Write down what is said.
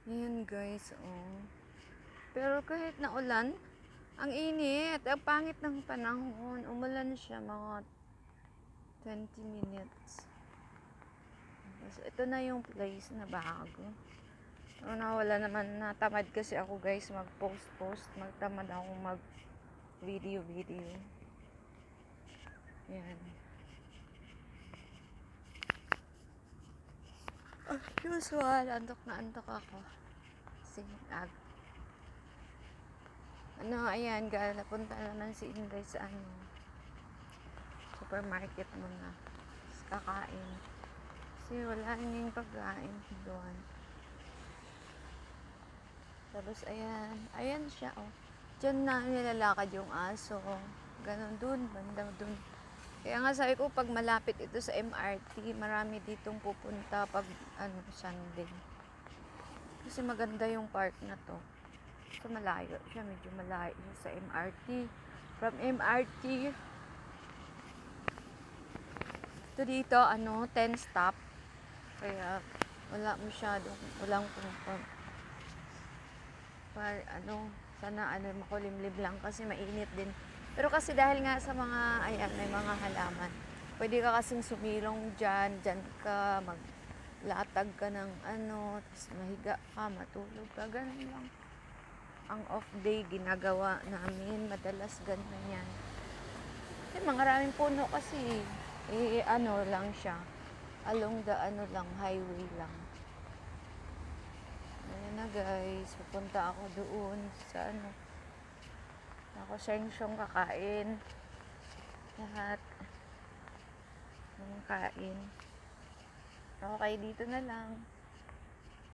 Ayan guys, oh. Pero kahit na ulan, ang init, ang pangit ng panahon. Umulan siya mga 20 minutes. So, ito na yung place na bago. So, wala naman, natamad kasi ako guys mag-post. Magtamad ako mag-video. Ayan. Usual, antok na antok ako. Sinag. Ayan, napunta naman si Inday sa supermarket muna. Kakain. Kasi wala nang pagkain doon. Tapos ayan siya, oh. Diyan na nilalakad yung aso. Ganon dun, bandang dun. Kaya nga sabi ko, pag malapit ito sa MRT, marami ditong pupunta pag Sunday. Kasi maganda yung park na to. So malayo siya, medyo malayo siya sa MRT. From MRT to dito, 10 stop. Kaya walang sana makulimlim lang kasi mainit din. Pero kasi dahil nga sa mga, may mga halaman, pwede ka kasing sumilong dyan ka, maglatag ka ng tapos mahiga ka, matulog ka, ganun lang. Ang off day, ginagawa namin, madalas ganun yan. Kasi maraming puno kasi, lang siya, along the highway lang. Ayan na guys, pupunta ako doon sa ako sensyong kakain. Lahat ng kain. Okay, dito na lang.